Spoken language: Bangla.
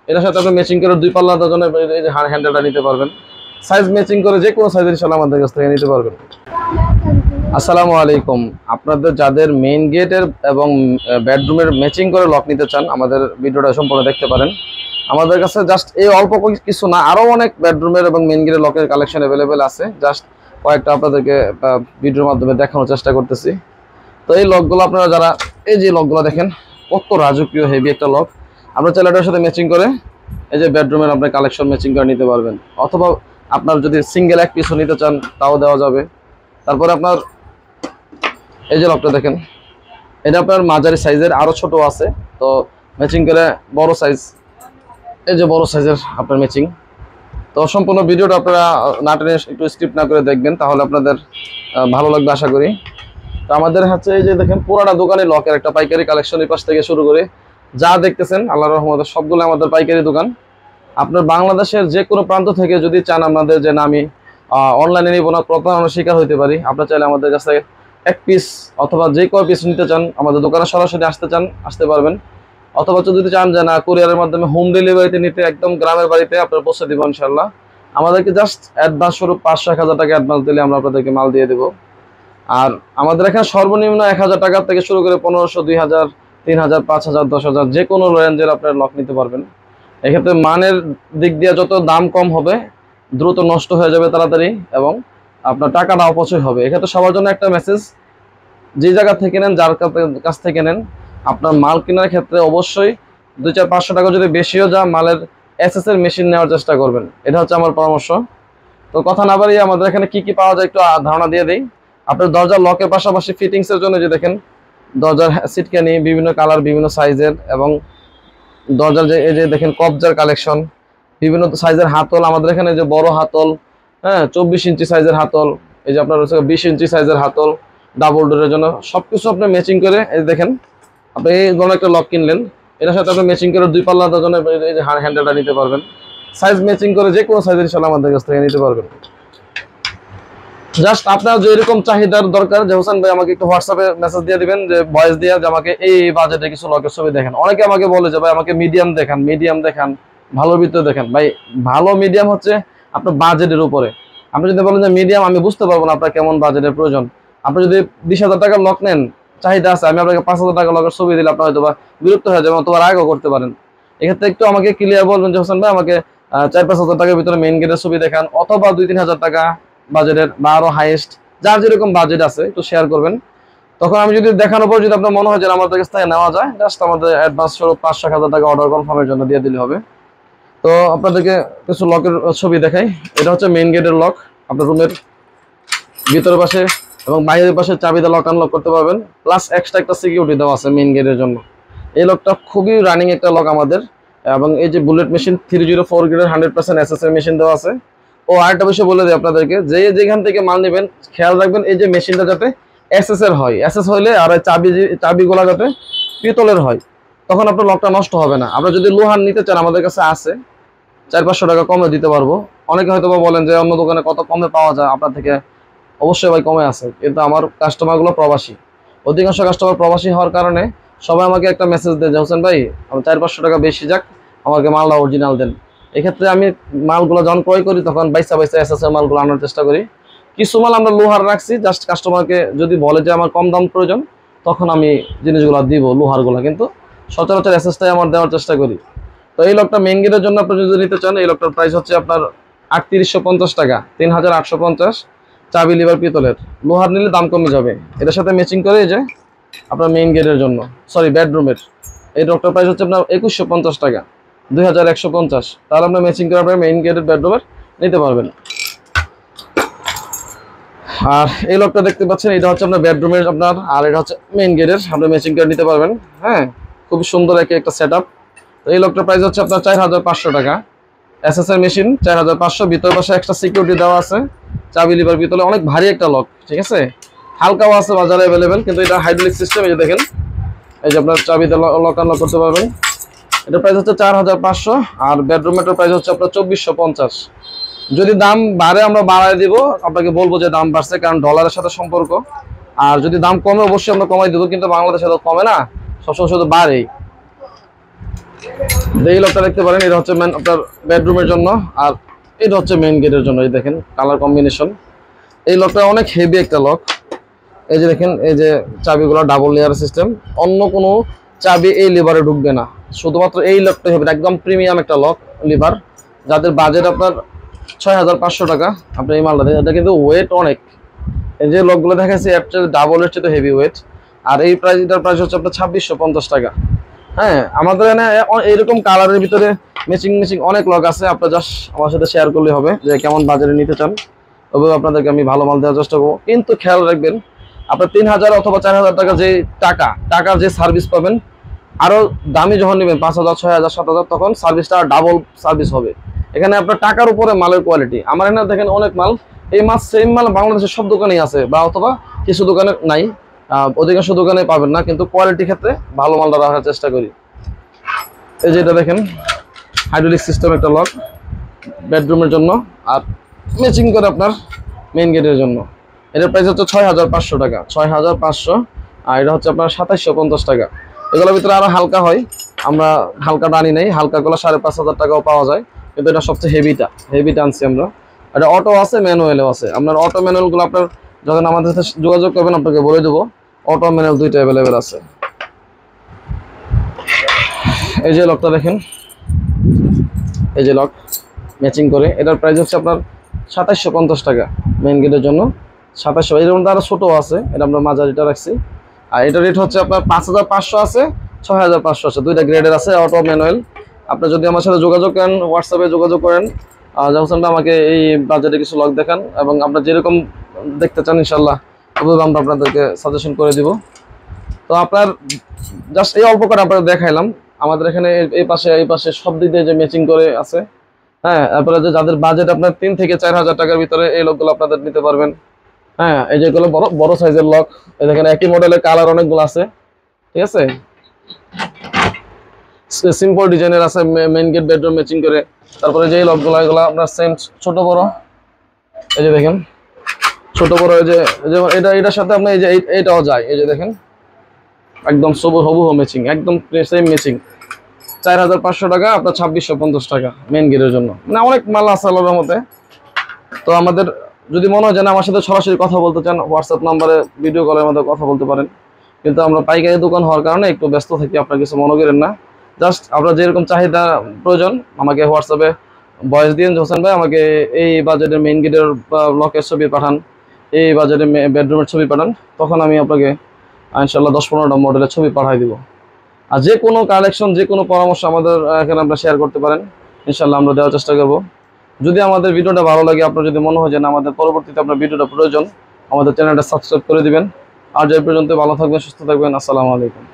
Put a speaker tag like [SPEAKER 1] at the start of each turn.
[SPEAKER 1] এটার সাথে আপনি ম্যাচিং করে 2 পাল্লা ওজনের এই যে হ্যান্ডেলটা নিতে পারবেন। সাইজ ম্যাচিং করে যে কোনো সাইজের ইনশাআল্লাহ আমাদের কাছ থেকে নিতে পারবেন। আসসালামু আলাইকুম। আপনাদের যাদের মেইন গেটের এবং বেডরুমের ম্যাচিং করে লক নিতে চান, আমাদের ভিডিওটা সম্পূর্ণ দেখতে পারেন। আমাদের কাছে জাস্ট এই অল্প কিছু না, আরও অনেক বেডরুমের এবং মেইন গেটের লকের কালেকশন অ্যাভেলেবেল আছে। জাস্ট কয়েকটা আপনাদেরকে ভিডিওর মাধ্যমে দেখানোর চেষ্টা করতেছি। তো এই লকগুলো আপনারা যারা এই যে লকগুলো দেখেন, কত রাজকীয় হেভি একটা লক। আপনার চাইলে এটার সাথে ম্যাচিং করে এই যে বেডরুমের আপনার কালেকশন ম্যাচিং করে নিতে পারবেন, অথবা আপনার যদি সিঙ্গেল এক পিসও নিতে চান তাও দেওয়া যাবে। তারপরে আপনার এই যে লকটা দেখেন, এটা আপনার মাঝারি সাইজের, আরও ছোট আছে, তো ম্যাচিং করে বড় সাইজ, এই যে বড় সাইজের আপনার ম্যাচিং। তো সম্পূর্ণ ভিডিওটা আপনারা না টেনে একটু স্কিপ না করে দেখবেন, তাহলে আপনাদের ভালো লাগবে আশা করি। তো আমাদের হচ্ছে এই যে দেখেন পুরাটা দোকানে লকের একটা পাইকারি কালেকশন, এই পাশ থেকে শুরু করে যা দেখতেছেন আল্লাহর রহমতে সবগুলো আমাদের পাইকারি দোকান। আপনার বাংলাদেশের যে কোনো প্রান্ত থেকে যদি চান আমাদের যে না আমি অনলাইনে নিব না, প্রতারণার শিকার হইতে পারি, আপনার চাইলে আমাদের কাছে এক পিস অথবা যে কয় পিস নিতে চান আমাদের দোকানে সরাসরি আসতে পারবেন, অথবা যদি চান যে না কুরিয়ারের মাধ্যমে হোম ডেলিভারিতে নিতে, একদম গ্রামের বাড়িতে আপনার পৌঁছে দিব ইনশাল্লাহ। আমাদেরকে জাস্ট অ্যাডভান্স স্বরূপ 500-1000 টাকা অ্যাডভান্স দিলে আমরা আপনাদেরকে মাল দিয়ে দেবো। আর আমাদের এখানে সর্বনিম্ন 1000 টাকা থেকে শুরু করে 1500, 2000, 3000, 5000, 10000 যে কোনো রেঞ্জের আপনার লক নিতে পারবেন। এক্ষেত্রে মানের দিক দিয়ে যত দাম কম হবে, দ্রুত নষ্ট হয়ে যাবে তাড়াতাড়ি, এবং আপনার টাকাটা অপচয় হবে। এক্ষেত্রে সবার জন্য একটা মেসেজ, যে জায়গা থেকে নেন, যার কাছ থেকে নেন, আপনার মাল কেনার ক্ষেত্রে অবশ্যই 200-500 টাকা যদি বেশিও যা, মালের এসএস এর মেশিন নেওয়ার চেষ্টা করবেন। এটা হচ্ছে আমার পরামর্শ। তো কথা না বাড়িয়ে আমাদের এখানে কি কি পাওয়া যায় একটু ধারণা দিয়ে দিই। আপনার দরজার লকের পাশাপাশি ফিটিংসের জন্য যে দেখেন দরজার সিটকানি বিভিন্ন কালার, বিভিন্ন সাইজের, এবং দরজার যে এই যে দেখেন কবজার কালেকশন, বিভিন্ন সাইজের হাতল আমাদের এখানে, যে বড় হাতল, হ্যাঁ 24 ইঞ্চি সাইজের হাতল, এই যে আপনার হচ্ছে 20 ইঞ্চি সাইজের হাতল ডাবল ডোরের জন্য, সবকিছু আপনি ম্যাচিং করে এই দেখেন আপনি এই ধরনের একটা লক কিনলেন, এটার সাথে আপনি ম্যাচিং করে 2 পাল্লা ওজনের এই যে হ্যান্ডেলটা নিতে পারবেন। সাইজ ম্যাচিং করে যে কোনো সাইজের ইনশাআল্লাহ আমাদের কাছ থেকে নিতে পারবেন। জাস্ট আপনার যে এরকম চাহিদার দরকার, যে হোসেন ভাই আমাকে একটু হোয়াটসঅ্যাপে মেসেজ দিয়ে দিবেন, যে ভয়েস দিয়ে যে আমাকে এই বাজেটে কিছু লকের ছবি দেখেন। অনেকে আমাকে বলে যে ভাই আমাকে মিডিয়াম দেখান, ভালোর ভিতরে দেখেন। ভাই ভালো মিডিয়াম হচ্ছে আপনার বাজেটের উপরে। আপনি যদি বলেন যে মিডিয়াম, আমি বুঝতে পারবো না আপনার কেমন বাজেটের প্রয়োজন। আপনি যদি 20,000 টাকার লক নেন, চাহিদা আছে, আমি আপনাকে 5,000 টাকা লকের ছবি দিলে আপনার হয়তো বা বিরক্ত হয়ে যাবেন, অথবা রাগও করতে পারেন। এক্ষেত্রে একটু আমাকে ক্লিয়ার বলবেন যে হোসেন ভাই আমাকে 4-5 হাজার টাকার ভিতরে মেইন গেটের ছবি দেখান, অথবা 2-3 হাজার টাকা বাজেটের, বা আরো হাইয়েস্ট যার যেরকম বাজেট আছে একটু শেয়ার করবেন। তখন আমি যদি দেখানোর পর যদি আপনার মনে হয় যে আমাদের কাছ থেকে নেওয়া যায়, জাস্ট আমাদের অ্যাডভান্স স্বরূপ 500-1000 টাকা অর্ডার কনফার্মের জন্য দিয়ে দিলে হবে। তো আপনাদেরকে কিছু লকের ছবি দেখাই। এটা হচ্ছে মেইন গেটের লক। আপনার রুমের ভিতরের পাশে এবং বাইরের পাশে চাবি দিয়ে লক আনলক করতে পারবেন, প্লাস এক্সট্রা একটা সিকিউরিটি দেওয়া আছে মেইন গেটের জন্য। এই লকটা খুবই রানিং একটা লক আমাদের, এবং এই যে বুলেট মেশিন 304 গ্রেডের 100% এসএস এর মেশিন দেওয়া আছে। ও আরেকটা বিষয় বলে দিই আপনাদেরকে, যে যেখান থেকে মাল নেবেন খেয়াল রাখবেন এই যে মেশিনটা যাতে এসএস এর হয়, এসএস হইলে আর চাবিগুলা যাতে পিতলের হয়, তখন আপনার লকটা নষ্ট হবে না। আপনারা যদি লোহার নিতে চান আমাদের কাছে আছে, 400-500 টাকা কমে দিতে পারবো। অনেকে হয়তো বলেন যে অন্য দোকানে কত কমে পাওয়া যায়, আপনার থেকে অবশ্যই ভাই কমে আছে, কিন্তু আমার কাস্টমারগুলো প্রবাসী, অধিকাংশ কাস্টমার প্রবাসী হওয়ার কারণে সবাই আমাকে একটা মেসেজ দেয় যে হোসেন ভাই আমার 400-500 টাকা বেশি যাক, আমাকে মালটা অরিজিনাল দেন। এক্ষেত্রে আমি মালগুলো যখন ক্রয় করি তখন বাইসা এসএস এর মালগুলো আনার চেষ্টা করি। কিছু মাল আমরা লোহার রাখছি, জাস্ট কাস্টমারকে যদি বলে যে আমার কম দাম প্রয়োজন, তখন আমি জিনিসগুলো দিব লোহারগুলো, কিন্তু সচরাচর এসএসটাই আমার দেওয়ার চেষ্টা করি। তো এই লকটা মেইন গেটের জন্য আপনি যদি নিতে চান, এই লকটার প্রাইস হচ্ছে আপনার 3850 টাকা, 3850, চাবি লিভার পিতলের। লোহার নিলে দাম কমে যাবে। এটার সাথে ম্যাচিং করে যে আপনার মেইন গেটের জন্য, সরি বেডরুমের, এই লকটার প্রাইস হচ্ছে আপনার 2150 টাকা, 2150। তাহলে আপনার ম্যাচিং করে আপনার মেইন গেটের বেডরুমের নিতে পারবেন। আর এই লকটা দেখতে পাচ্ছেন, এটা হচ্ছে আপনার বেডরুমের আপনার, আর এটা হচ্ছে মেইন গেটের, আপনি ম্যাচিং করে নিতে পারবেন। হ্যাঁ, খুব সুন্দর একটা সেট আপ। তো এই লকটার প্রাইস হচ্ছে আপনার 4500 টাকা, এসএস এর মেশিন 4500, ভিতর পাশে এক্সট্রা সিকিউরিটি দেওয়া আছে, চাবি লিভার পিতলে, অনেক ভারী একটা লক, ঠিক আছে। হালকাও আছে বাজারে অ্যাভেলেবেল, কিন্তু এটা হাইড্রোলিক সিস্টেম। এই যে দেখেন, এই যে আপনার চাবি দিয়ে লক আনলক করতে পারবেন। এটা প্রাইস হচ্ছে 4500, আর বেডরুমের প্রাইস হচ্ছে আপনার 2450। যদি দাম বাড়ে আমরা বাড়ায় দিব, আপনাকে বলবো যে দাম বাড়ছে, কারণ ডলারের সাথে সম্পর্ক। আর যদি দাম কমে অবশ্যই আমরা কমাই দেবো, কিন্তু বাংলাদেশে তো কমে না, সবসময় শুধু বাড়েই। এই লকটা দেখতে পারেন, এটা হচ্ছে আপনার বেডরুমের জন্য, আর এটা হচ্ছে মেইন গেটের জন্য। এই দেখেন কালার কম্বিনেশন। এই লকটা অনেক হেভি একটা লক। এই যে দেখেন, এই যে চাবিগুলো ডাবল লেয়ার সিস্টেম, অন্য কোনো চাবি এই লিভারে ঢুকবে না, শুধুমাত্র এই লকটা হবে। একদম প্রিমিয়াম একটা লক লিভার। যাদের বাজেট আপনার 6500 টাকা, আপনি এই মালটা দেখেন। এটা কিন্তু ওয়েট অনেক। এই যে লকগুলো দেখাচ্ছি এর চেয়ে ডাবলের চেয়ে হেভি ওয়েট। আর এই প্রাইস, এটার প্রাইস হচ্ছে আপনার 2650 টাকা। হ্যাঁ, আমাদের এখানে এইরকম কালারের ভিতরে ম্যাচিং অনেক লক আছে। আপনার জাস্ট আমার সাথে শেয়ার করলে হবে যে কেমন বাজারে নিতে চান, তবে আপনাদেরকে আমি ভালো মাল দেওয়ার চেষ্টা করবো। কিন্তু খেয়াল রাখবেন, আপনার 3000 অথবা 4000 টাকা যে টাকার যে সার্ভিস পাবেন, আরো দামি যখন নেবেন 5000, 6000, 7000, তখন সার্ভিসটা ডাবল সার্ভিস হবে। এখানে আপনার টাকার উপরে মালের কোয়ালিটি। আমার এখানে দেখেন অনেক মাল, এই মাল সেম মাল বাংলাদেশের সব দোকানেই আছে, বা অথবা কিছু দোকানে নাই, অধিকাংশ দোকানে পাবেন না, কিন্তু কোয়ালিটির ক্ষেত্রে ভালো মালটা রাখার চেষ্টা করি। এই যে এটা দেখেন হাইড্রোলিক সিস্টেম একটা লক বেডরুমের জন্য, আর ম্যাচিং করে আপনার মেইন গেটের জন্য। এটার প্রাইস হচ্ছে 6500 টাকা, 6500। আর এটা হচ্ছে আপনার 2750 টাকা। এগুলোর ভিতরে আরো হালকা হয়, আমরা হালকাটা আনি নাই, হালকাগুলো 5500 টাকাও পাওয়া যায়, কিন্তু এটা সবচেয়ে হেভিটা আনছি আমরা। এটা অটো আছে, ম্যানুয়ালও আছে। আপনার অটো ম্যানুয়ালগুলো আপনার যখন আমাদের সাথে যোগাযোগ করবেন, আপনাকে বলে দেবো। অটো ম্যানুয়াল দুইটা অ্যাভেলেবেল আছে। এই যে লকটা দেখেন, এই যে লক ম্যাচিং করে, এটার প্রাইস হচ্ছে আপনার 2750 টাকা মেইন গেটের জন্য। 2700। এর মধ্যে আরো ছোট আছে, এটা আমরা মাঝারিটা রাখছি। আর এটা রেট হচ্ছে আপনার 5500 আছে, 6500 আছে, দুইটা গ্রেডের আছে, অটো ম্যানুয়াল। আপনি যদি আমার সাথে যোগাযোগ করেন, হোয়াটসঅ্যাপে যোগাযোগ করেন, যখন আমাকে এই বাজেটে কিছু লক দেখান, এবং আপনার যেরকম দেখতে চান ইনশাল্লাহ ওইভাবে আমরা আপনাদেরকে সাজেশন করে দিব। তো আপনার জাস্ট এই অল্প করে আপনাদের দেখাইলাম। আমাদের এখানে এই পাশে সব দিক দিয়ে যে ম্যাচিং করে আছে। হ্যাঁ, তারপরে যে যাদের বাজেট আপনার 3 থেকে 4000 টাকার ভিতরে, এই লকগুলো আপনাদের নিতে পারবেন। হ্যাঁ, এই যেগুলো বড় সাইজের লক, এই দেখেন একই মডেলের কালার অনেকগুলো আছে, ঠিক আছে। সিম্পল ডিজাইনের আছে, মেইন গেট বেডরুম ম্যাচিং করে। তারপরে যে লকগুলো, এগুলো আপনার সেম ছোট বড়। এই যে দেখেন ছোট বড়, এই যে এটার সাথে আপনি এই যে এইটাও যায়। এই যে দেখেন একদম হবু ম্যাচিং, একদম সেম ম্যাচিং। 4500 টাকা, আপনার 2650 টাকা মেইন গেটের জন্য। মানে অনেক মাল আছে আল্লাহর মধ্যে। তো আমাদের যদি মনে হয় যে আমার সাথে সরাসরি কথা বলতে চান, হোয়াটসঅ্যাপ নাম্বারে ভিডিও কলের মধ্যে কথা বলতে পারেন। কিন্তু আমরা পাইকারি দোকান হওয়ার কারণে একটু ব্যস্ত থাকি, আপনার কিছু মনে করেন না। জাস্ট আপনার যেরকম চাহিদা প্রয়োজন, আমাকে হোয়াটসঅ্যাপে ভয়েস দিন, হোসেন ভাই আমাকে এই বাজেটের মেইন গেটের লকের ছবি পাঠান, এই বাজেটের বেডরুমের ছবি পাঠান, তখন আমি আপনাকে ইনশাল্লাহ 10-15টা মডেলের ছবি পাঠাই দিব। আর যে কোনো কালেকশন, যে কোনো পরামর্শ আমাদের এখানে আপনারা শেয়ার করতে পারেন, ইনশাল্লাহ আমরা দেওয়ার চেষ্টা করব। যদি আমাদের ভিডিওটা ভালো লাগে, আপনার যদি মনে হয় যে আমাদের পরবর্তীতে আপনার ভিডিওটা প্রয়োজন, আমাদের চ্যানেলটা সাবস্ক্রাইব করে দিবেন। আর যে পর্যন্ত ভালো থাকবেন, সুস্থ থাকবেন। আসসালামু আলাইকুম।